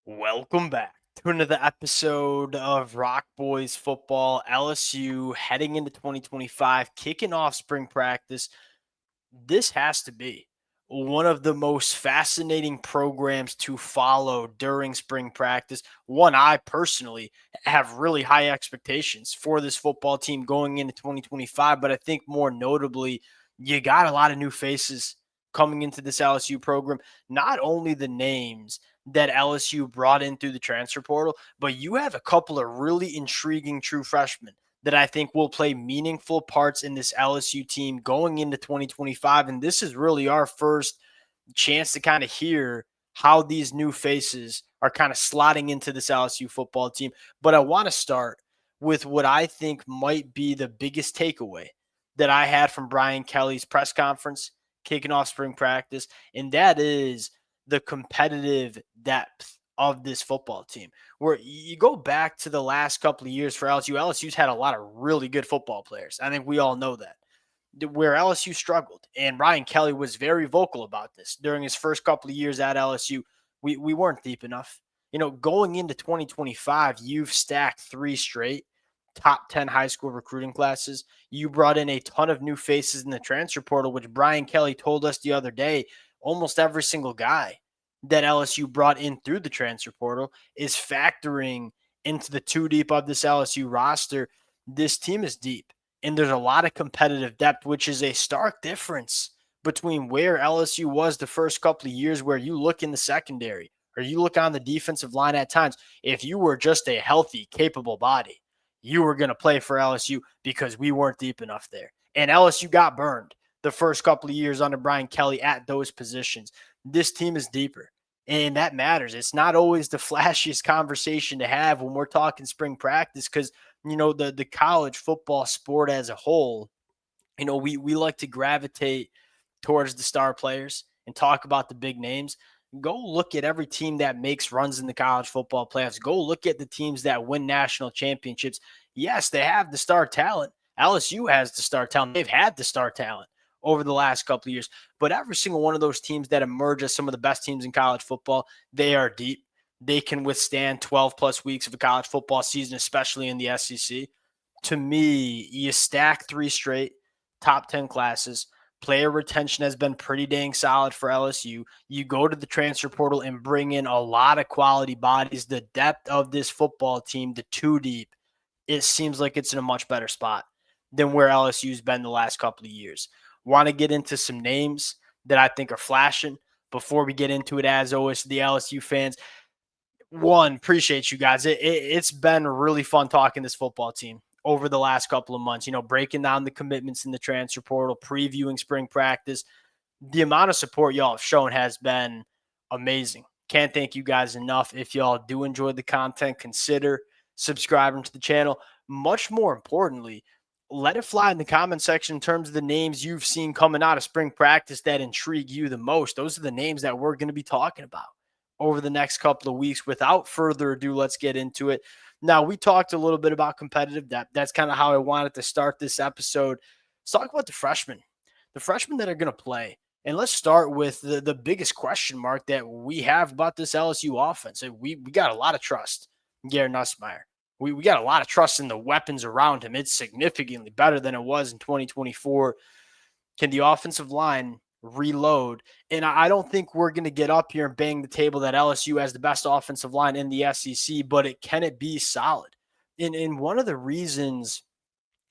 Welcome back to another episode of Rock Boys Football. LSU heading into 2025, kicking off spring practice. This has to be one of the most fascinating programs to follow during spring practice. One I personally have really high expectations for this football team going into 2025, but I think more notably, you got a lot of new faces coming into this LSU program. Not only the names that LSU brought in through the transfer portal, but you have a couple of really intriguing true freshmen that I think will play meaningful parts in this LSU team going into 2025. And this is really our first chance to kind of hear how these new faces are kind of slotting into this LSU football team. But I want to start with what I think might be the biggest takeaway that I had from Brian Kelly's press conference kicking off spring practice, and that is the competitive depth of this football team. Where you go back to the last couple of years for LSU, LSU's had a lot of really good football players. I think we all know that. Where LSU struggled, and Ryan Kelly was very vocal about this during his first couple of years at LSU. We weren't deep enough. Going into 2025, you've stacked three straight top 10 high school recruiting classes. You brought in a ton of new faces in the transfer portal, which Brian Kelly told us the other day. Almost every single guy that LSU brought in through the transfer portal is factoring into the two deep of this LSU roster. This team is deep, and there's a lot of competitive depth, which is a stark difference between where LSU was the first couple of years, where you look in the secondary or you look on the defensive line at times. If you were just a healthy, capable body, you were going to play for LSU because we weren't deep enough there. And LSU got burned the first couple of years under Brian Kelly at those positions. This team is deeper, and that matters. It's not always the flashiest conversation to have when we're talking spring practice because, the college football sport as a whole, we like to gravitate towards the star players and talk about the big names. Go look at every team that makes runs in the college football playoffs. Go look at the teams that win national championships. Yes, they have the star talent. LSU has the star talent. They've had the star talent over the last couple of years. But every single one of those teams that emerge as some of the best teams in college football, they are deep. They can withstand 12 plus weeks of a college football season, especially in the SEC. To me, you stack three straight top 10 classes. Player retention has been pretty dang solid for LSU. You go to the transfer portal and bring in a lot of quality bodies. The depth of this football team, the two deep, it seems like it's in a much better spot than where LSU's been the last couple of years. Want to get into some names that I think are flashing before we get into it, as always, the LSU fans. One, appreciate you guys. It's been really fun talking this football team over the last couple of months, breaking down the commitments in the transfer portal, previewing spring practice. The amount of support y'all have shown has been amazing. Can't thank you guys enough. If y'all do enjoy the content, consider subscribing to the channel. Much more importantly, let it fly in the comment section in terms of the names you've seen coming out of spring practice that intrigue you the most. Those are the names that we're going to be talking about over the next couple of weeks. Without further ado, let's get into it. Now, we talked a little bit about competitive depth. That's kind of how I wanted to start this episode. Let's talk about the freshmen that are going to play. And let's start with the biggest question mark that we have about this LSU offense. We got a lot of trust in Gary Nussmeier. We got a lot of trust in the weapons around him. It's significantly better than it was in 2024. Can the offensive line reload? And I don't think we're going to get up here and bang the table that LSU has the best offensive line in the SEC, but can it be solid? And one of the reasons,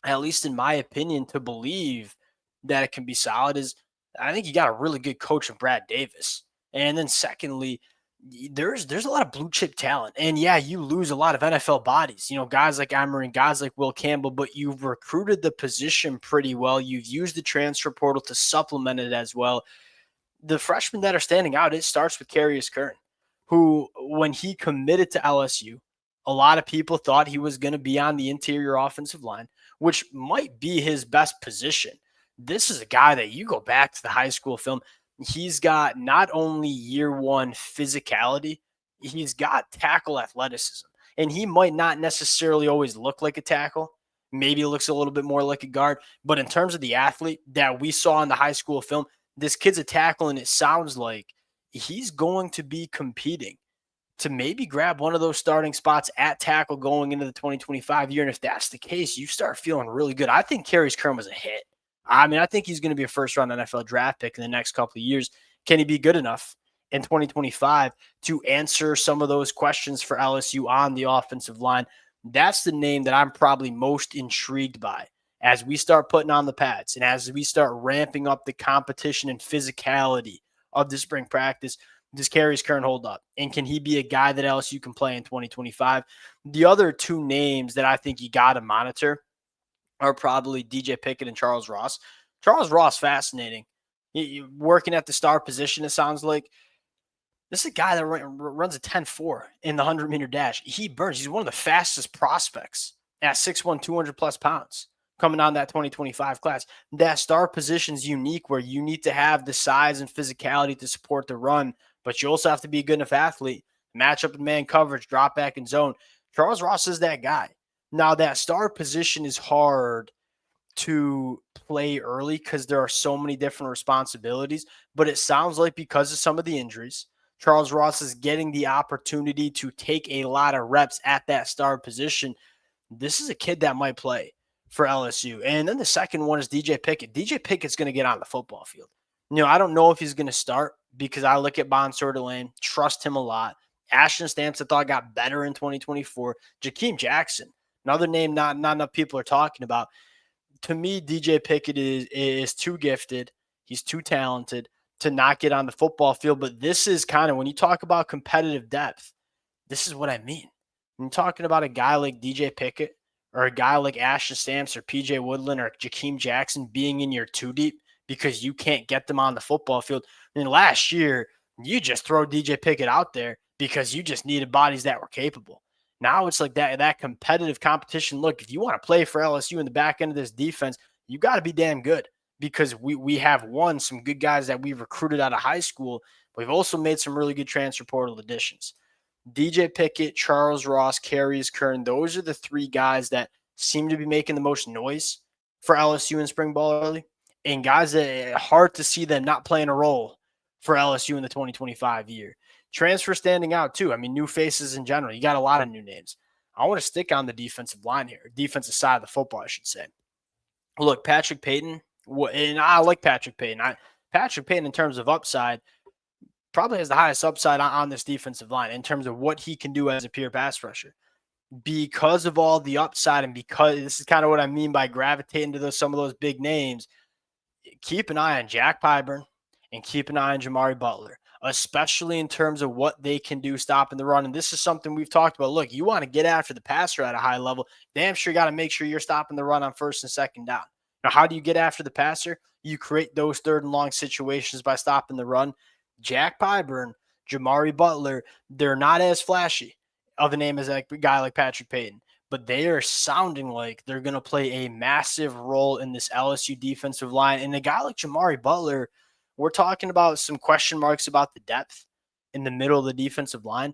at least in my opinion, to believe that it can be solid is I think you got a really good coach in Brad Davis. And then secondly, there's a lot of blue chip talent. And yeah, you lose a lot of NFL bodies, guys like Emery and guys like Will Campbell, but you've recruited the position pretty well. You've used the transfer portal to supplement it as well. The freshmen that are standing out, it starts with Carius Curne, who, when he committed to LSU, a lot of people thought he was going to be on the interior offensive line, which might be his best position. This is a guy that you go back to the high school film. He's got not only year one physicality, he's got tackle athleticism. And he might not necessarily always look like a tackle. Maybe he looks a little bit more like a guard. But in terms of the athlete that we saw in the high school film, this kid's a tackle, and it sounds like he's going to be competing to maybe grab one of those starting spots at tackle going into the 2025 year. And if that's the case, you start feeling really good. I think Carius Curne was a hit. I mean, I think he's going to be a first-round NFL draft pick in the next couple of years. Can he be good enough in 2025 to answer some of those questions for LSU on the offensive line? That's the name that I'm probably most intrigued by as we start putting on the pads and as we start ramping up the competition and physicality of the spring practice. Does Carius Curne hold up? And can he be a guy that LSU can play in 2025? The other two names that I think you got to monitor are probably DJ Pickett and Charles Ross. Charles Ross, fascinating. Working at the star position, it sounds like. This is a guy that runs a 10.4 in the 100-meter dash. He burns. He's one of the fastest prospects at 6'1", 200-plus pounds coming on that 2025 class. That star position is unique where you need to have the size and physicality to support the run, but you also have to be a good enough athlete. Match up in man coverage, drop back in zone. Charles Ross is that guy. Now, that star position is hard to play early because there are so many different responsibilities, but it sounds like because of some of the injuries, Charles Ross is getting the opportunity to take a lot of reps at that star position. This is a kid that might play for LSU. And then the second one is DJ Pickett. DJ Pickett's going to get on the football field. I don't know if he's going to start because I look at Bonser Delane, trust him a lot. Ashton Stamps, I thought, got better in 2024. Jakeem Jackson, another name not enough people are talking about. To me, DJ Pickett is too gifted. He's too talented to not get on the football field. But this is kind of, when you talk about competitive depth, this is what I mean. When you're talking about a guy like DJ Pickett or a guy like Ashton Stamps or PJ Woodland or Jakeem Jackson being in your two deep because you can't get them on the football field. I mean, last year, you just throw DJ Pickett out there because you just needed bodies that were capable. Now it's like that competitive competition. Look, if you want to play for LSU in the back end of this defense, you got to be damn good because we have some good guys that we've recruited out of high school. We've also made some really good transfer portal additions. DJ Pickett, Charles Ross, Carius Curne, those are the three guys that seem to be making the most noise for LSU in spring ball early. And guys that hard to see them not playing a role for LSU in the 2025 year. Transfer standing out too. I mean, new faces in general. You got a lot of new names. I want to stick on the defensive line here, defensive side of the football, I should say. Look, Patrick Payton, and I like Patrick Payton. Patrick Payton, in terms of upside, probably has the highest upside on this defensive line in terms of what he can do as a pure pass rusher. Because of all the upside and because this is kind of what I mean by gravitating to some of those big names, keep an eye on Jack Pyburn and keep an eye on Jamari Butler, especially in terms of what they can do stopping the run. And this is something we've talked about. Look, you want to get after the passer at a high level, damn sure you got to make sure you're stopping the run on first and second down. Now, how do you get after the passer? You create those third and long situations by stopping the run. Jack Pyburn, Jamari Butler, they're not as flashy of a name as a guy like Patrick Payton, but they are sounding like they're going to play a massive role in this LSU defensive line. And a guy like Jamari Butler, we're talking about some question marks about the depth in the middle of the defensive line.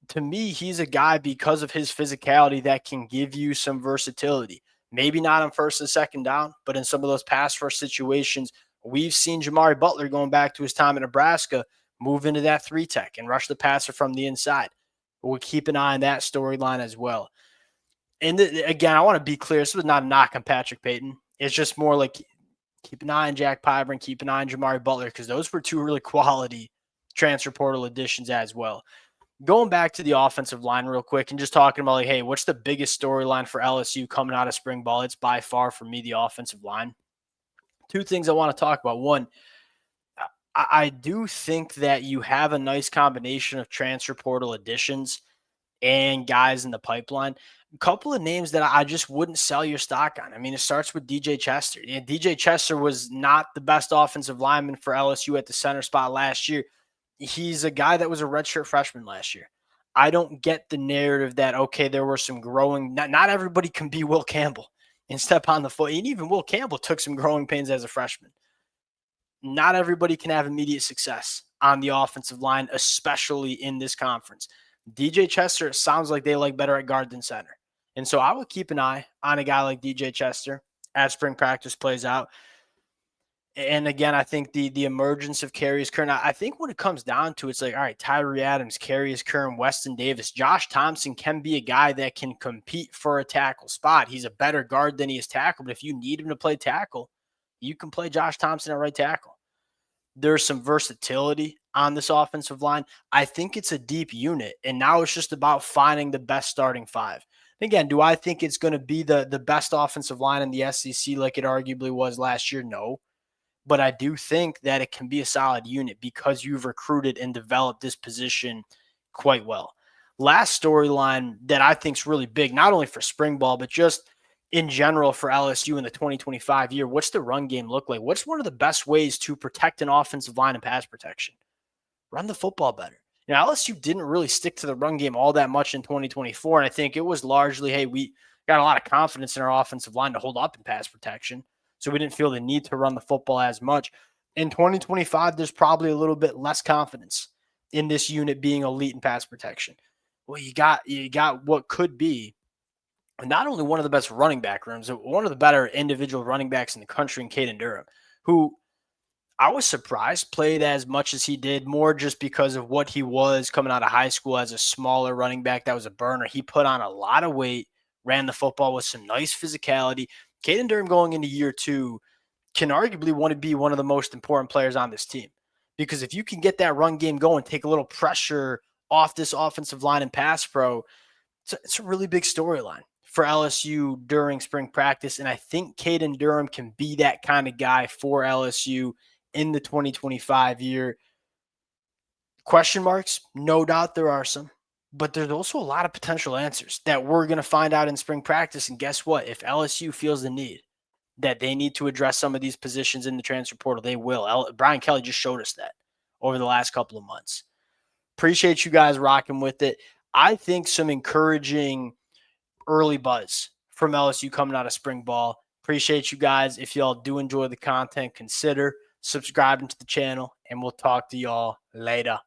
To me, he's a guy because of his physicality that can give you some versatility. Maybe not on first and second down, but in some of those pass first situations, we've seen Jamari Butler going back to his time in Nebraska move into that 3-tech and rush the passer from the inside. We'll keep an eye on that storyline as well. And again, I want to be clear. This was not a knock on Patrick Payton. It's just more like keep an eye on Jack Pyburn, keep an eye on Jamari Butler, because those were two really quality transfer portal additions as well. Going back to the offensive line real quick and just talking about, like, hey, what's the biggest storyline for LSU coming out of spring ball? It's by far, for me, the offensive line. Two things I want to talk about. One, I do think that you have a nice combination of transfer portal additions and guys in the pipeline. A couple of names that I just wouldn't sell your stock on. I mean, it starts with DJ Chester. Yeah, DJ Chester was not the best offensive lineman for LSU at the center spot last year. He's a guy that was a redshirt freshman last year. I don't get the narrative that, okay, there were some growing, not everybody can be Will Campbell and step on the foot. And even Will Campbell took some growing pains as a freshman. Not everybody can have immediate success on the offensive line, especially in this conference. DJ Chester, it sounds like they like better at guard than center. And so I would keep an eye on a guy like DJ Chester as spring practice plays out. And again, I think the emergence of Carius Curne, I think when it comes down to it, it's like, all right, Tyree Adams, Carius Curne, Weston Davis, Josh Thompson can be a guy that can compete for a tackle spot. He's a better guard than he is tackle, but if you need him to play tackle, you can play Josh Thompson at right tackle. There's some versatility on this offensive line. I think it's a deep unit, and now it's just about finding the best starting five. Again, do I think it's going to be the best offensive line in the SEC like it arguably was last year? No. But I do think that it can be a solid unit because you've recruited and developed this position quite well. Last storyline that I think is really big, not only for spring ball, but just in general for LSU in the 2025 year, what's the run game look like? What's one of the best ways to protect an offensive line and pass protection? Run the football better. You know, LSU didn't really stick to the run game all that much in 2024. And I think it was largely, hey, we got a lot of confidence in our offensive line to hold up in pass protection. So we didn't feel the need to run the football as much. In 2025, there's probably a little bit less confidence in this unit being elite in pass protection. Well, you got what could be not only one of the best running back rooms, one of the better individual running backs in the country in Caden Durham, who I was surprised played as much as he did, more just because of what he was coming out of high school as a smaller running back that was a burner. He put on a lot of weight, ran the football with some nice physicality. Caden Durham going into year two can arguably want to be one of the most important players on this team. Because if you can get that run game going, take a little pressure off this offensive line and pass pro, it's a really big storyline for LSU during spring practice. And I think Caden Durham can be that kind of guy for LSU in the 2025 year. Question marks? No doubt there are some, but there's also a lot of potential answers that we're going to find out in spring practice. And guess what? If LSU feels the need that they need to address some of these positions in the transfer portal, they will. Brian Kelly just showed us that over the last couple of months. Appreciate you guys rocking with it. I think some encouraging early buzz from LSU coming out of spring ball. Appreciate you guys. If y'all do enjoy the content, consider subscribing to the channel, and we'll talk to y'all later.